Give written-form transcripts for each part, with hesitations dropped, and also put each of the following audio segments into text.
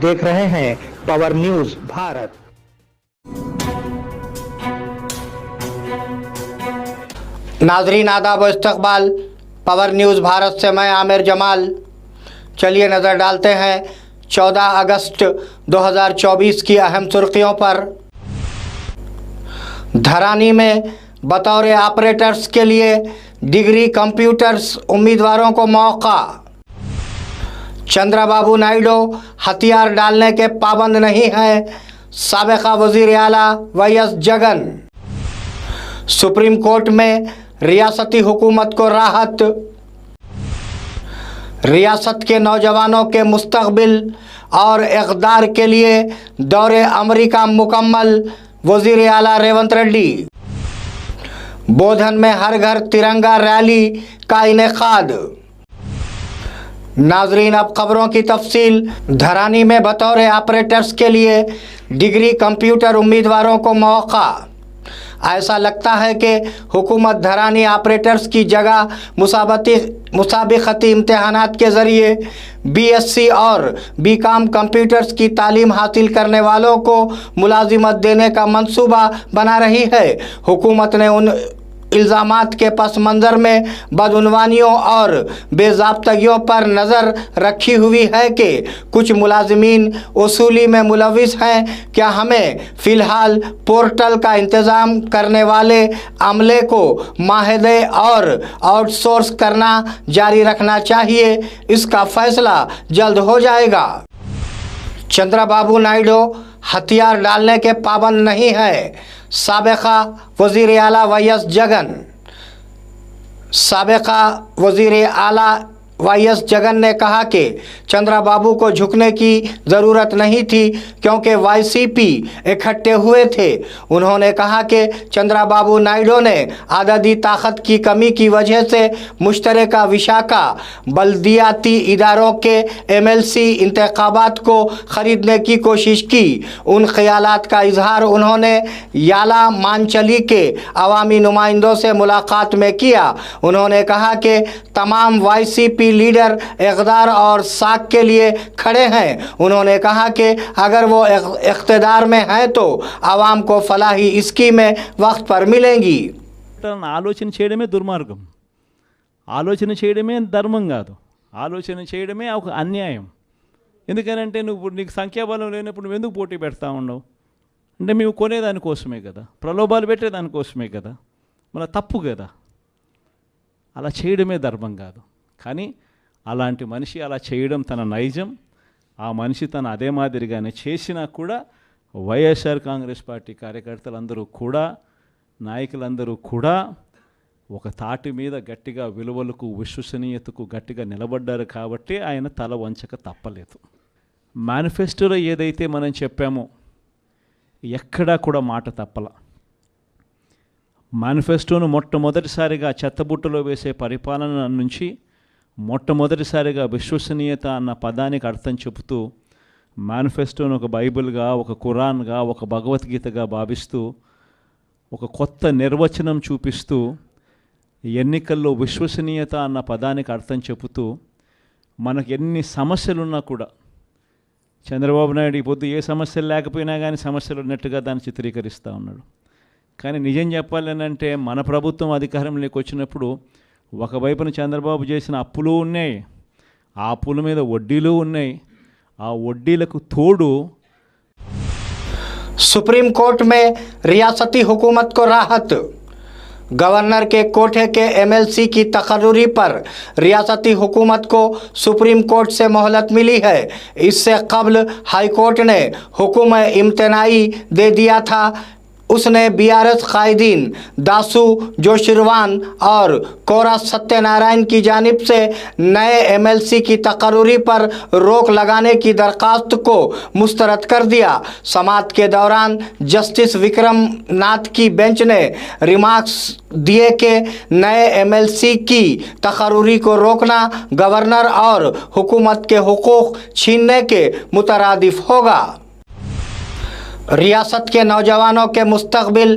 देख रहे हैं पावर न्यूज भारत। नाजरीन आदाब व इस्तकबाल, पावर न्यूज़ भारत से मैं आमिर जमाल। चलिए नज़र डालते हैं 14 अगस्त 2024 की अहम सुर्खियों पर। धरानी में बतौर ऑपरेटर्स के लिए डिग्री कंप्यूटर्स उम्मीदवारों को मौका। चंद्रबाबू नायडू हथियार डालने के पाबंद नहीं हैं, साबिका वज़ीर आला वाईएस जगन। सुप्रीम कोर्ट में रियासती हुकूमत को राहत। रियासत के नौजवानों के मुस्तकबिल और इक़दार के लिए दौरे अमेरिका मुकम्मल, वज़ीर आला रेवंत रेड्डी। बोधन में हर घर तिरंगा रैली का इनेकाद। नाजरीन अब खबरों की तफसील। धरानी में बतौर ऑपरेटर्स के लिए डिग्री कंप्यूटर उम्मीदवारों को मौका। ऐसा लगता है कि हुकूमत धरानी ऑपरेटर्स की जगह मुसाबिकती इम्तहानात के ज़रिए बीएससी और बीकॉम कंप्यूटर्स की तालीम हासिल करने वालों को मुलाजिमत देने का मंसूबा बना रही है। हुकूमत ने उन इल्ज़ामात के पस मंज़र में बदउनवानियों और बेज़ाब्तगियों पर नज़र रखी हुई है कि कुछ मुलाजिमीन वसूली में मुलविस हैं। क्या हमें फ़िलहाल पोर्टल का इंतज़ाम करने वाले अमले को माहदे और आउटसोर्स करना जारी रखना चाहिए? इसका फ़ैसला जल्द हो जाएगा। चंद्रबाबू नायडू हथियार डालने के पाबंद नहीं है, साबिका वज़ीर आला वाईएस जगन। साबिका वज़ीर आला वाईएस जगन ने कहा कि चंद्रबाबू को झुकने की ज़रूरत नहीं थी क्योंकि वाईसीपी इकट्ठे हुए थे। उन्होंने कहा कि चंद्रबाबू नायडू ने आददी ताकत की कमी की वजह से मुश्तरका विशाखा बल्दियाती इदारों के एमएलसी इंतखाबात को ख़रीदने की कोशिश की। उन ख़यालात का इजहार उन्होंने याला मानचली के अवामी नुमाइंदों से मुलाकात में किया। उन्होंने कहा कि तमाम वाईसीपी लीडर इक़दार और साख के लिए खड़े हैं। उन्होंने कहा कि अगर वो इक़्तिदार में हैं तो आवाम को फलाही स्कीमें वक्त पर मिलेंगी। ఆలోచన చేయడమే దుర్మార్గం, ఆలోచన చేయడమే ధర్మం కాదు, ఆలోచన చేయడమే ఒక అన్యాయం. ఎందుకనంటే నీకు సంఖ్యాబలం లేనప్పుడు నువ్వు ఎందుకు పోటీ పెడతా ఉండవు? అంటే మేము కొనేదానికోసమే కదా, ప్రలోభాలు పెట్టేదానికోసమే కదా, మన తప్పు కదా. అలా చేయడమే ధర్మం కాదు. కానీ అలాంటి మనిషి అలా చేయడం తన నైజం. ఆ మనిషి తన అదే మాదిరిగానే చేసినా కూడా వైఎస్ఆర్ కాంగ్రెస్ పార్టీ కార్యకర్తలందరూ కూడా, నాయకులందరూ కూడా ఒక తాటి మీద గట్టిగా విలువలకు విశ్వసనీయతకు గట్టిగా నిలబడ్డారు కాబట్టి ఆయన తల వంచక తప్పలేదు. మేనిఫెస్టోలో ఏదైతే మనం చెప్పామో ఎక్కడా కూడా మాట తప్పల. మేనిఫెస్టోను మొట్టమొదటిసారిగా చెత్తబుట్టలో వేసే పరిపాలన నుంచి మొట్టమొదటిసారిగా విశ్వసనీయత అన్న పదానికి అర్థం చెబుతూ మేనిఫెస్టోను ఒక బైబిల్గా, ఒక ఖురాన్గా, ఒక భగవద్గీతగా భావిస్తూ ఒక కొత్త నిర్వచనం చూపిస్తూ ఎన్నికల్లో విశ్వసనీయత అన్న పదానికి అర్థం చెబుతూ మనకు ఎన్ని సమస్యలున్నా కూడా చంద్రబాబు నాయుడు ఈ పొద్దు ఏ సమస్యలు లేకపోయినా కానీ సమస్యలు ఉన్నట్టుగా దాన్ని చిత్రీకరిస్తూ ఉన్నాడు. కానీ నిజం చెప్పాలనంటే మన ప్రభుత్వం అధికారంలోకి వచ్చినప్పుడు ఒకవైపున చంద్రబాబు చేసిన అప్పులు ఉన్నాయి, ఆ అప్పుల మీద వడ్డీలు ఉన్నాయి, ఆ వడ్డీలకు తోడు सुप्रीम कोर्ट में रियासती हुकूमत को राहत। गवर्नर के कोठे के एमएलसी की तकर्रुरी पर रियासती हुकूमत को सुप्रीम कोर्ट से मोहलत मिली है। इससे कबल हाई कोर्ट ने हुक्म इम्तनाई दे दिया था। उसने बीआरएस कायदीन दासू जोशीरवान और कोरा सत्यनारायण की जानिब से नए एमएलसी की तकर्रुरी पर रोक लगाने की दरख्वास्त को मुस्तरद कर दिया। समाअत के दौरान जस्टिस विक्रम नाथ की बेंच ने रिमार्क्स दिए कि नए एमएलसी की तकर्रुरी को रोकना गवर्नर और हुकूमत के हुकूक छीनने के मुतरादिफ होगा। रियासत के नौजवानों के मुस्तकबिल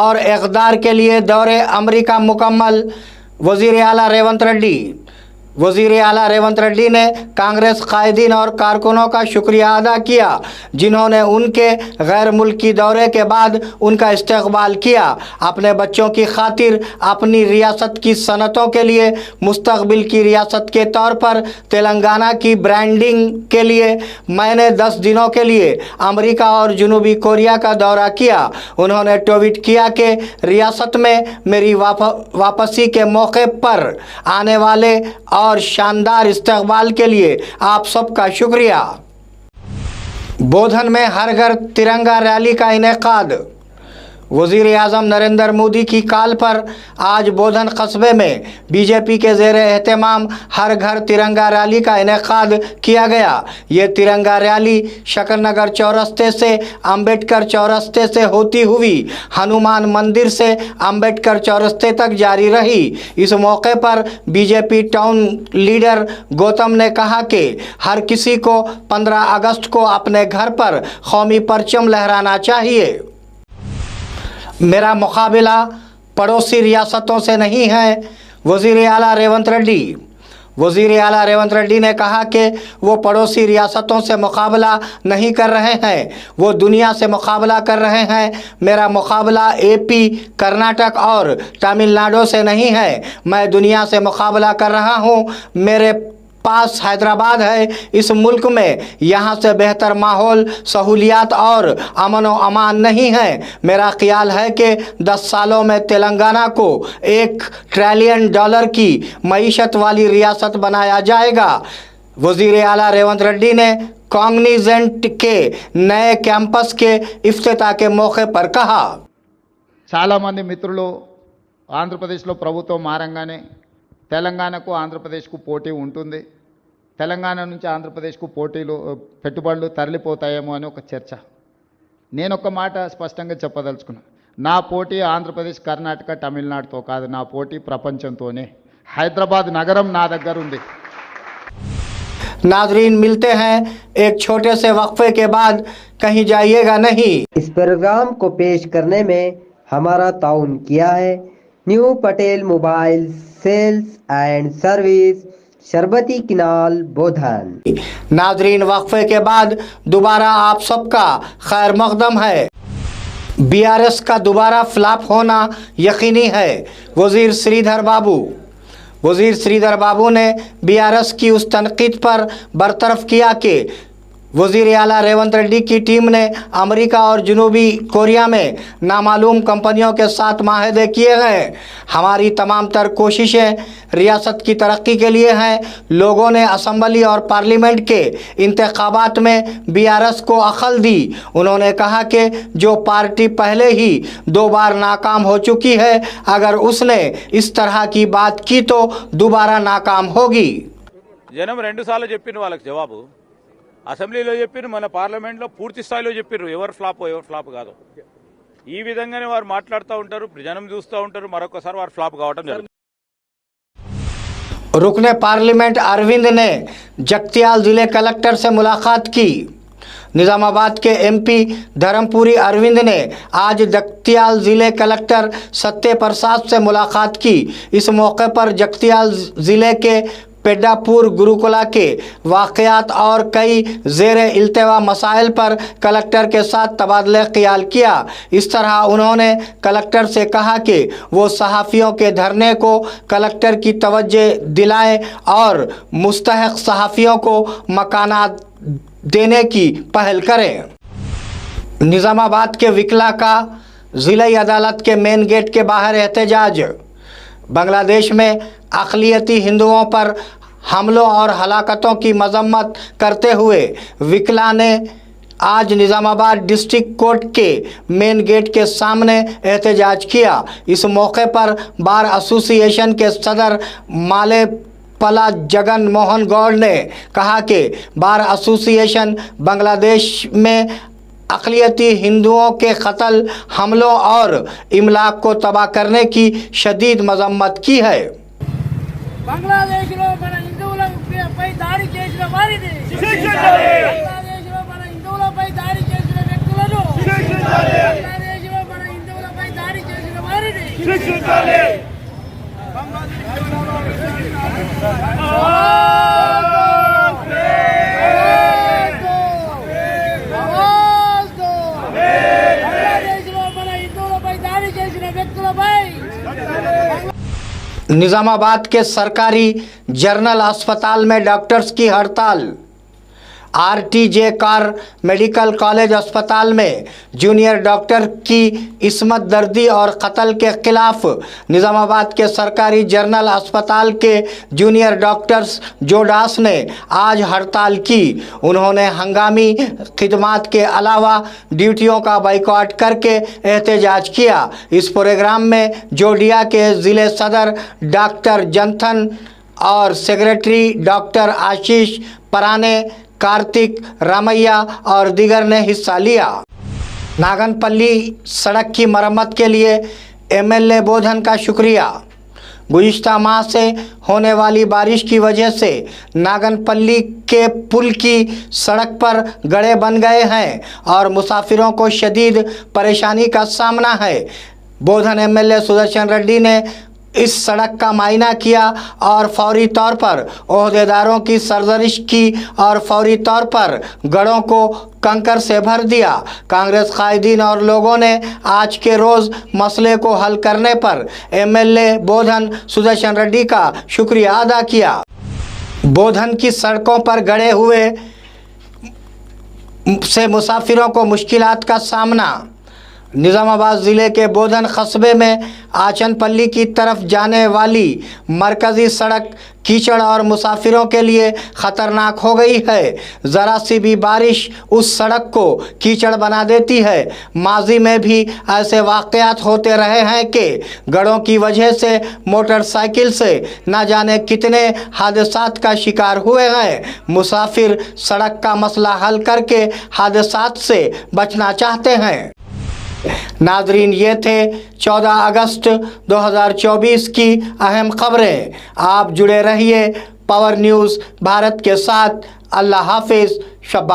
और इक़दार के लिए दौरे अमेरिका मुकम्मल, वज़ीर आला रेवंत रेड्डी। वज़ीर आला रेवंत रेड्डी ने कांग्रेस कायदीन और कारकुनों का शुक्रिया अदा किया जिन्होंने उनके गैर मुल्की दौरे के बाद उनका इस्तकबाल किया। अपने बच्चों की खातिर अपनी रियासत की सनतों के लिए मुस्तकबिल की रियासत के तौर पर तेलंगाना की ब्रांडिंग के लिए मैंने 10 दिनों के लिए अमेरिका और जनूबी कोरिया का दौरा किया। उन्होंने ट्वीट किया कि रियासत में मेरी वापसी के मौके पर आने वाले और शानदार इस्तकबाल के लिए आप सबका शुक्रिया। बोधन में हर घर तिरंगा रैली का इनेकाद। वज़ीर आज़म नरेंद्र मोदी की कॉल पर आज बोधन कस्बे में बीजेपी के ज़ेर एहतमाम हर घर तिरंगा रैली का इनेकाद किया गया। ये तिरंगा रैली शकरनगर चौरस्ते से अंबेडकर चौरस्ते से होती हुई हनुमान मंदिर से अंबेडकर चौरस्ते तक जारी रही। इस मौके पर बीजेपी टाउन लीडर गौतम ने कहा कि हर किसी को 15 अगस्त को अपने घर पर कौमी परचम लहराना चाहिए। मेरा मुकाबला पड़ोसी रियासतों से नहीं है, वज़ीर आला रेवंत रेड्डी। वज़ीर आला रेवंत रेड्डी ने कहा कि वो पड़ोसी रियासतों से मुकाबला नहीं कर रहे हैं, वो दुनिया से मुकाबला कर रहे हैं। मेरा मुकाबला एपी, कर्नाटक और तमिलनाडु से नहीं है, मैं दुनिया से मुकाबला कर रहा हूँ। मेरे पास हैदराबाद है। इस मुल्क में यहाँ से बेहतर माहौल, सहूलियात और अमन व अमान नहीं है। मेरा ख्याल है कि 10 सालों में तेलंगाना को $1 ट्रिलियन की मईशत वाली रियासत बनाया जाएगा। वज़ीर आला रेवंत रेड्डी ने कॉग्निजेंट के नए कैंपस के इफ्तिताह के मौके पर कहा, చాలామంది మిత్రులు ఆంధ్రప్రదేశ్లో ప్రభుత్వం మారంగానే తెలంగాణకు ఆంధ్రప్రదేశ్కు పోటీ ఉంటుంది, తెలంగాణ నుంచి ఆంధ్రప్రదేశ్కు పోటీలు పెట్టుబడులు తరలిపోతాయేమో అని ఒక చర్చ. నేను ఒక మాట స్పష్టంగా చెప్పదలుచుకున్నా, నా పోటీ ఆంధ్రప్రదేశ్, కర్ణాటక, తమిళనాడుతో కాదు, నా పోటీ ప్రపంచంతోనే. హైదరాబాద్ నగరం నా దగ్గర ఉంది. नाज़रीन, मिलते हैं एक छोटे से वक्फे के बाद, कहीं जाइएगा नहीं। इस प्रोग्राम को पेश करने में हमारा ताउन किया है new Patel mobile sales and service, शरबती किनाल, बोधन। नाज़रीन, वक्फे के बाद दोबारा आप सबका खैर मकदम है। बीआरएस का दोबारा फ्लॉप होना यकीनी है, वज़ीर श्रीधर बाबू। वज़ीर श्रीधर बाबू ने बीआरएस की उस तनकीद पर बरतरफ किया कि वज़ीर आला रेवंत रेड्डी की टीम ने अमेरिका और जनूबी कोरिया में नामालूम कंपनियों के साथ माहदे किए हैं। हमारी तमाम तर कोशिशें रियासत की तरक्की के लिए हैं। लोगों ने असम्बली और पार्लियामेंट के इंतखाबात में बीआरएस को अक्ल दी। उन्होंने कहा कि जो पार्टी पहले ही 2 बार नाकाम हो चुकी है, अगर उसने इस तरह की बात की तो दोबारा नाकाम होगी। జనం 2 సార్లు చెప్పిండ్రు వాళ్ళకి జవాబు. అసెంబ్లీలో చెప్పిర్రు, మన పార్లమెంట్లో పూర్తి స్థాయిలో చెప్పిర్రు ఎవరు ఫ్లాప్ కాదు. ఈ విధంగానే వారు మాట్లాడుతూ ఉంటారు, జనం చూస్తూ ఉంటారు, మరొకసారి వారు ఫ్లాప్ కావడం జరుగుతుంది. रुकने पार्लियामेंट अरविंद ने जगतियाल जिले कलेक्टर से मुलाकात की। निज़ामाबाद के एमपी धर्मपुरी अरविंद ने आज जगतियाल ज़िले कलेक्टर सत्य प्रसाद से मुलाकात की। इस मौके पर जगतियाल ज़िले के पेड्डापुर गुरुकुला के वाक़यात और कई ज़ेर इल्तवा मसाइल पर कलेक्टर के साथ तबादला ख्याल किया। इस तरह उन्होंने कलेक्टर से कहा कि वो सहाफ़ियों के धरने को कलेक्टर की तवज्जो दिलाएं और मुस्तहक़ सहाफ़ियों को मकानात देने की पहल करें। निज़ामाबाद के विकला का ज़िला अदालत के मेन गेट के बाहर एहतजाज। बांग्लादेश में अक़लियती हिंदुओं पर हमलों और हलाकतों की मजम्मत करते हुए विकला ने आज निज़ामाबाद डिस्ट्रिक्ट कोर्ट के मेन गेट के सामने एहतजाज किया। इस मौके पर बार एसोसिएशन के सदर माले पला जगन मोहन गौड़ ने कहा कि बार एसोसिएशन बांग्लादेश में अक़लियती हिंदुओं के कत्ल, हमलों और इमलाक को तबाह करने की शदीद मजम्मत की है। బంగ్లాదేశ్లో మన హిందువులపై దాడి చేసిన వారిని శిక్షించాలి. బంగ్లాదేశ్లో మన హిందువులపై దాడి చేసిన వ్యక్తులను శిక్షించాలి. బంగ్లాదేశ్లో మన హిందువులపై దాడి చేసిన వారిని శిక్షించాలి. निजामाबाद के सरकारी जनरल अस्पताल में डॉक्टर्स की हड़ताल। आरटीजे कार मेडिकल कॉलेज अस्पताल में जूनियर डॉक्टर की इस्मत दर्दी और कत्ल के खिलाफ निजामाबाद के सरकारी जनरल अस्पताल के जूनियर डॉक्टर्स जोडास ने आज हड़ताल की। उन्होंने हंगामी खिदमात के अलावा ड्यूटियों का बाइकआउट करके एहतजाज किया। इस प्रोग्राम में जोडिया के ज़िले सदर डॉक्टर जंथन और सेक्रेटरी डॉक्टर आशीष पराने, कार्तिक रामैया और दीगर ने हिस्सा लिया। नागनपल्ली सड़क की मरम्मत के लिए एमएलए बोधन का शुक्रिया। गुज़िश्ता माह से होने वाली बारिश की वजह से नागनपल्ली के पुल की सड़क पर गड्ढे बन गए हैं और मुसाफिरों को शदीद परेशानी का सामना है। बोधन एमएलए सुदर्शन रेड्डी ने इस सड़क का मायना किया और फौरी तौर पर ओहदेदारों की सरजरिश की और फौरी तौर पर गड्ढों को कंकर से भर दिया। कांग्रेस कायदीन और लोगों ने आज के रोज़ मसले को हल करने पर एमएलए बोधन सुदर्शन रेड्डी का शुक्रिया अदा किया। बोधन की सड़कों पर गड़े हुए से मुसाफिरों को मुश्किलात का सामना। निज़ामाबाद ज़िले के बोधन कस्बे में आचनपल्ली की तरफ जाने वाली मरकज़ी सड़क कीचड़ और मुसाफिरों के लिए ख़तरनाक हो गई है। ज़रा सी भी बारिश उस सड़क को कीचड़ बना देती है। माजी में भी ऐसे वाक़यात होते रहे हैं कि गड्ढों की वजह से मोटरसाइकिल से न जाने कितने हादसात का शिकार हुए हैं। मुसाफिर सड़क का मसला हल करके हादसात से बचना चाहते हैं। नाजरीन, ये थे 14 अगस्त 2024 की अहम खबरें। आप जुड़े रहिए पावर न्यूज़ भारत के साथ। अल्लाह हाफिज़। शब